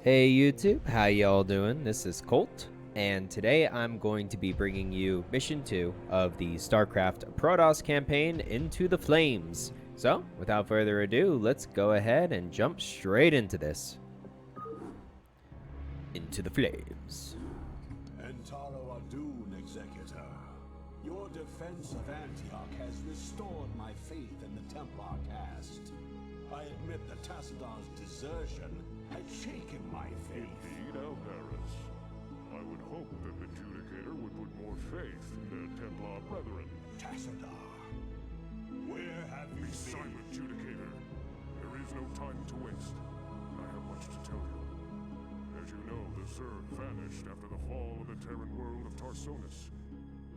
Hey YouTube, how y'all doing? This is Colt, and today I'm going to be bringing you Mission 2 of the StarCraft Protoss campaign, Into the Flames. So, without further ado, let's go ahead and jump straight into this. Into the Flames. Entaro Adun, Executor. Your defense of Antioch has restored my faith in the Templar caste. I admit that Tassadon's desertion had shaken my faith. Indeed, Aldaris. I would hope that the Judicator would put more faith in their Templar brethren. Tassadar, where have you Be been? silent, Judicator. There is no time to waste. I have much to tell you. As you know, the Zerg vanished after the fall of the Terran world of Tarsonis.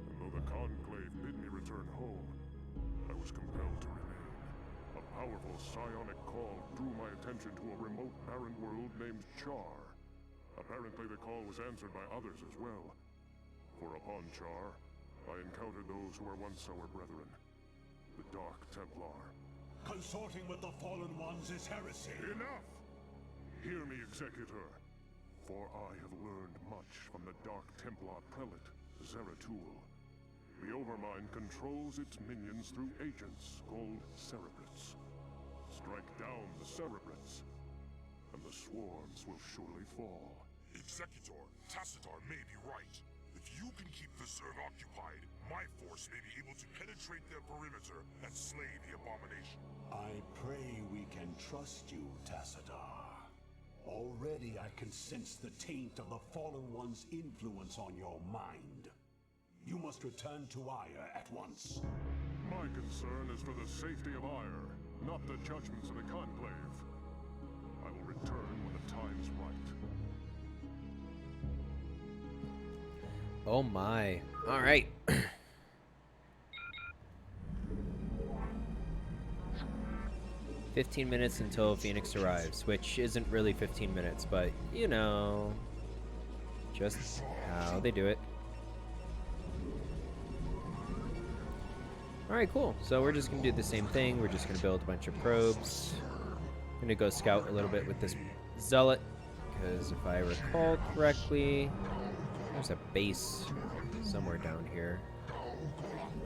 And though the Conclave bid me return home, I was compelled to remain. A powerful psionic call drew my attention to a remote barren world named Char. Apparently the call was answered by others as well. For upon Char, I encountered those who were once our brethren, the Dark Templar. Consorting with the Fallen Ones is heresy. Enough! Hear me, Executor, for I have learned much from the Dark Templar prelate, Zeratul. The Overmind controls its minions through agents called Cerebrates. Strike down the Cerebrates, and the swarms will surely fall. Executor, Tassadar may be right. If you can keep the Zerg occupied, my force may be able to penetrate their perimeter and slay the abomination. I pray we can trust you, Tassadar. Already I can sense the taint of the Fallen One's influence on your mind. You must return to Ire at once. My concern is for the safety of Ire, not the judgments of the Conclave. I will return when the time's right. Oh my. Alright. 15 minutes until Phoenix arrives, which isn't really 15 minutes, but you know, just how they do it. Alright, cool. So we're just going to do the same thing. We're just going to build a bunch of probes. I'm going to go scout a little bit with this Zealot, because if I recall correctly, there's a base somewhere down here.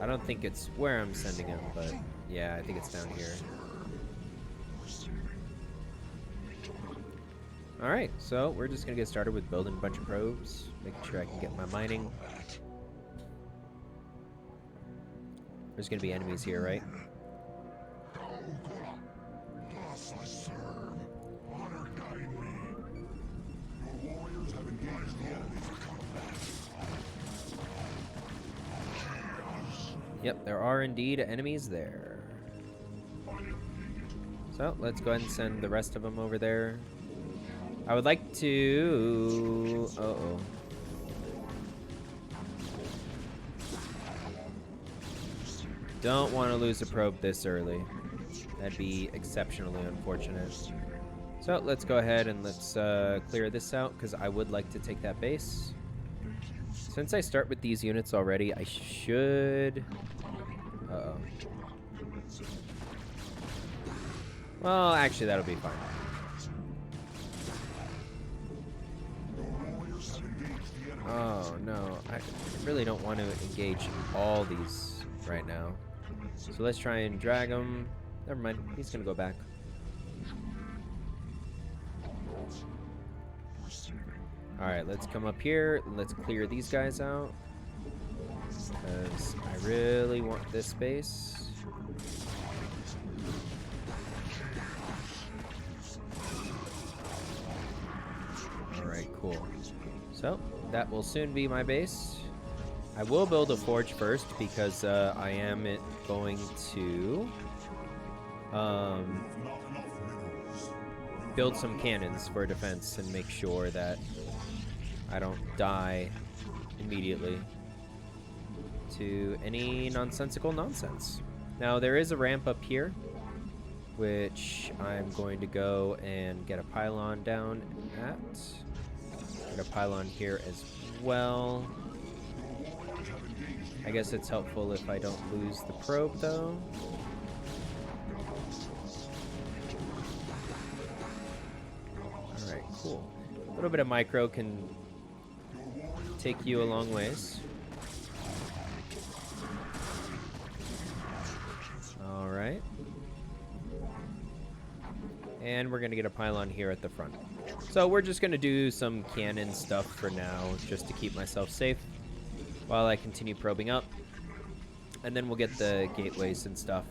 I don't think it's where I'm sending him, but yeah, I think it's down here. Alright, so we're just going to get started with building a bunch of probes, making sure I can get my mining. There's going to be enemies here, right? Yep, there are indeed enemies there. So, let's go ahead and send the rest of them over there. I would like to... Uh-oh. Don't want to lose a probe this early. That'd be exceptionally unfortunate. So, let's go ahead and let's clear this out, because I would like to take that base. Since I start with these units already, I should... Uh-oh. Well, actually, that'll be fine. Oh, no. I really don't want to engage all these right now. So let's try and drag him. Never mind. He's going to go back. Alright, let's come up here. Let's clear these guys out, because I really want this space. Alright, cool. So, that will soon be my base. I will build a forge first, because I am going to build some cannons for defense and make sure that I don't die immediately to any nonsensical nonsense. Now, there is a ramp up here, which I'm going to go and get a pylon down at. Get a pylon here as well. I guess it's helpful if I don't lose the probe, though. Alright, cool. little bit of micro can take you a long ways. All right. And we're going to get a pylon here at the front. So we're just going to do some cannon stuff for now, just to keep myself safe while I continue probing up. And then we'll get the gateways and stuff.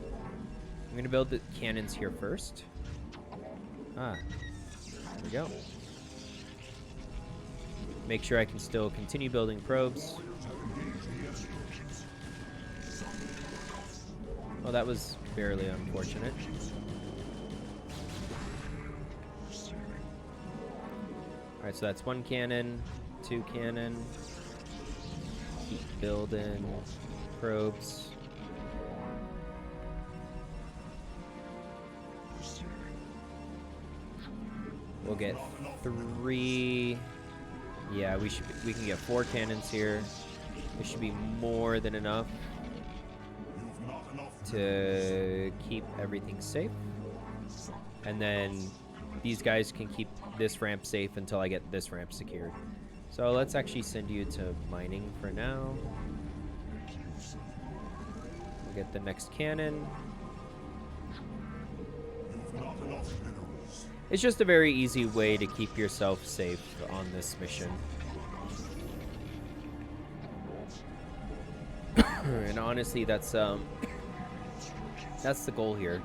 I'm going to build the cannons here first. Ah, there we go. Make sure I can still continue building probes. Oh, that was barely unfortunate. Alright, so that's one cannon, two cannon. Keep building probes. We'll get 3. Yeah, we can get 4 cannons here. This should be more than enough to keep everything safe. And then these guys can keep this ramp safe until I get this ramp secured. So let's actually send you to mining for now. We'll get the next cannon. It's just a very easy way to keep yourself safe on this mission. And honestly, that's the goal here.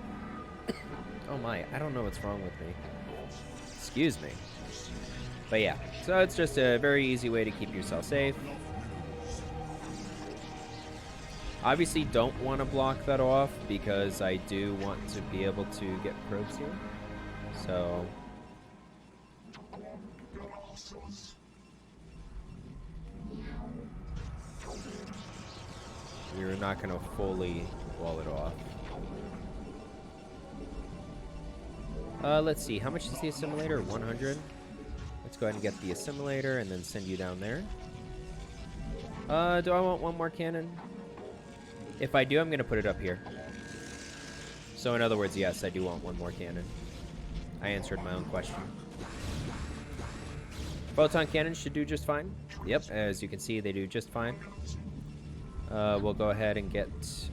Oh my, I don't know what's wrong with me. Excuse me. But yeah, so it's just a very easy way to keep yourself safe. Obviously don't want to block that off because I do want to be able to get probes here. So we're not going to fully wall it off. Let's see, how much is the assimilator? 100. Let's go ahead and get the assimilator and then send you down there. Do I want one more cannon? If I do, I'm going to put it up here. So in other words, yes, I do want one more cannon. I answered my own question. Photon cannons should do just fine. Yep, as you can see, they do just fine. We'll go ahead and get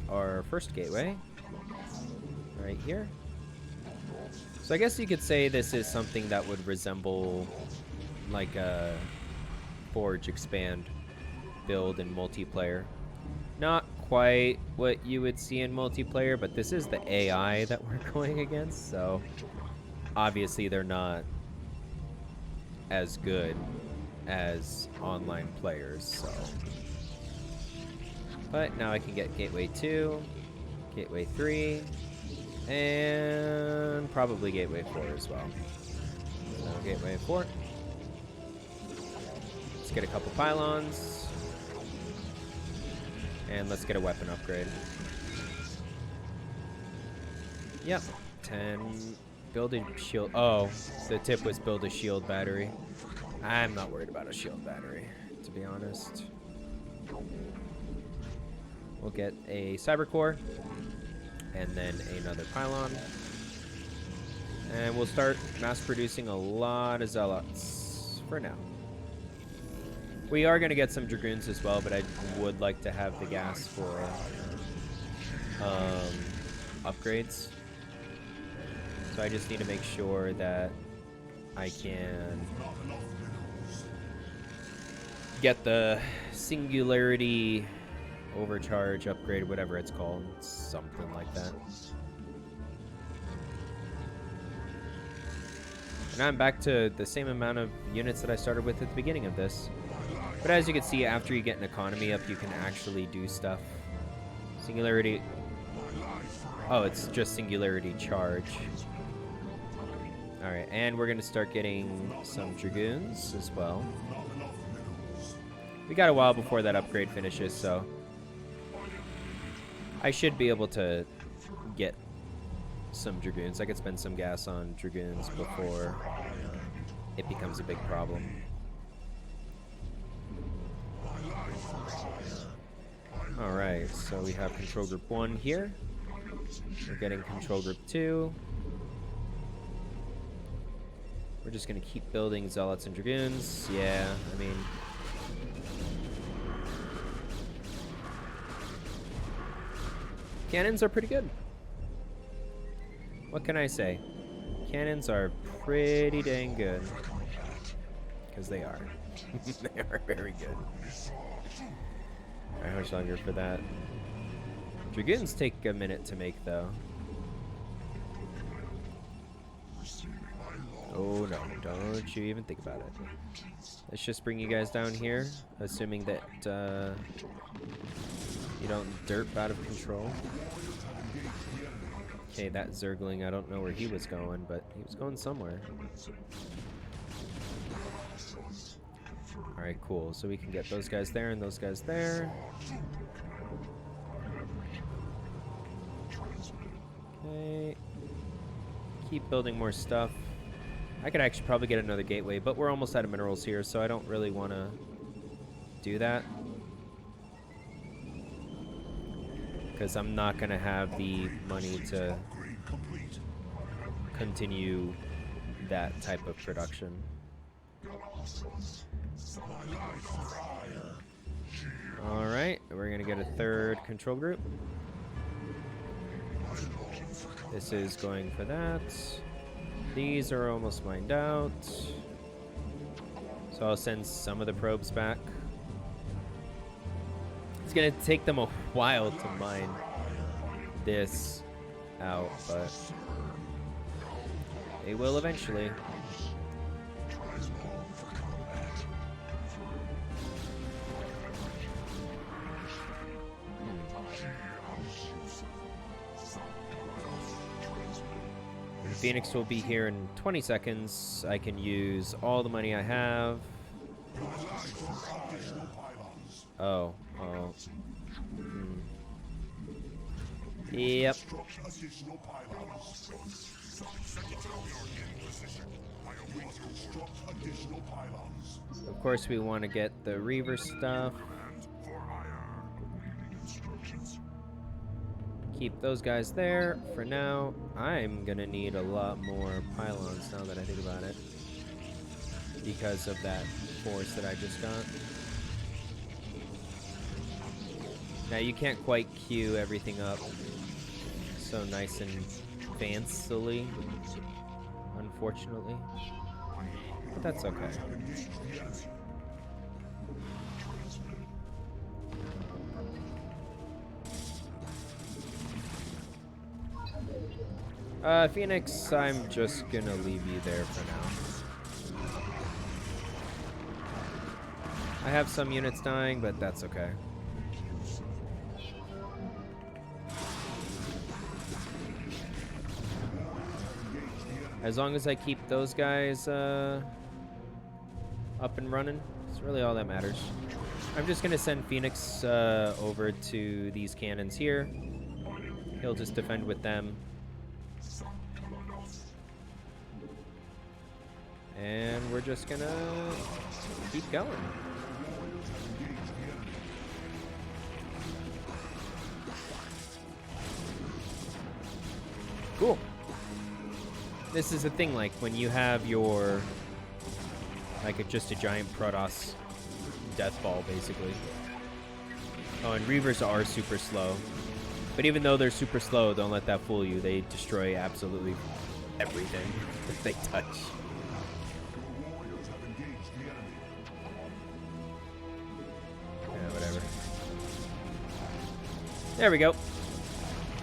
our first gateway right here. So I guess you could say this is something that would resemble like a Forge Expand build in multiplayer. Not quite what you would see in multiplayer, but this is the AI that we're going against, so obviously they're not as good as online players, so. But now I can get Gateway 2, Gateway 3, and probably Gateway 4 as well. So Gateway 4. Let's get a couple pylons. And let's get a weapon upgrade. Yep. 10. Build a shield. Oh, the tip was build a shield battery. I'm not worried about a shield battery, to be honest. We'll get a cyber core. And then another pylon. And we'll start mass producing a lot of zealots for now. We are going to get some dragoons as well, but I would like to have the gas for upgrades. So I just need to make sure that I can get the singularity overcharge upgrade, whatever it's called. Something like that. And I'm back to the same amount of units that I started with at the beginning of this. But as you can see, after you get an economy up, you can actually do stuff. Singularity. Oh, it's just singularity charge. Alright, and we're going to start getting some dragoons as well. We got a while before that upgrade finishes, so I should be able to get some dragoons. I could spend some gas on dragoons before it becomes a big problem. Alright, so we have control group 1 here. We're getting control group 2. We're just gonna keep building Zealots and Dragoons. Yeah, I mean... Cannons are pretty good. What can I say? Cannons are pretty dang good. Because they are. They are very good. Alright, how much longer for that? Dragoons take a minute to make, though. Oh no, don't you even think about it. Let's just bring you guys down here, assuming that you don't derp out of control. Okay, that Zergling, I don't know where he was going, but he was going somewhere. Alright, cool. So we can get those guys there and those guys there. Okay. Keep building more stuff. I could actually probably get another gateway, but we're almost out of minerals here, so I don't really want to do that. Because I'm not going to have the money to continue that type of production. Alright, we're going to get a third control group. This is going for that. These are almost mined out. So I'll send some of the probes back. It's going to take them a while to mine this out, but they will eventually. Phoenix will be here in 20 seconds. I can use all the money I have. Oh. Yep. Of course, we want to get the Reaver stuff. Keep those guys there for now. I'm gonna need a lot more pylons now that I think about it, because of that force that I just got. Now you can't quite queue everything up so nice and fancily, unfortunately, but that's okay. Phoenix, I'm just gonna leave you there for now. I have some units dying, but that's okay. As long as I keep those guys up and running, it's really all that matters. I'm just gonna send Phoenix over to these cannons here. He'll just defend with them. And we're just gonna keep going. Cool. This is the thing, like, when you have your, like, just a giant Protoss death ball, basically. Oh, and Reavers are super slow. But even though they're super slow, don't let that fool you. They destroy absolutely everything that they touch. There we go.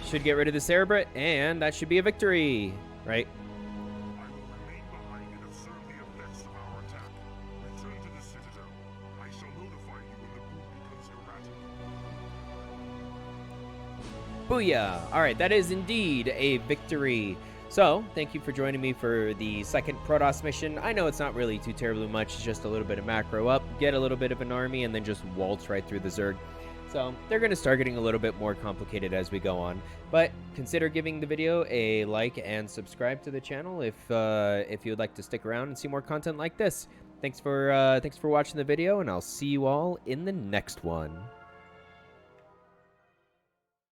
Should get rid of this Cerebrate, and that should be a victory, right? I will remain behind and observe the effects of our attack. Return to the Citadel. I shall notify you when the group becomes erratic. Booyah! Alright, that is indeed a victory. So, thank you for joining me for the second Protoss mission. I know it's not really too terribly much, it's just a little bit of macro up, get a little bit of an army, and then just waltz right through the Zerg. So they're going to start getting a little bit more complicated as we go on. But consider giving the video a like and subscribe to the channel if you'd like to stick around and see more content like this. Thanks for watching the video, and I'll see you all in the next one.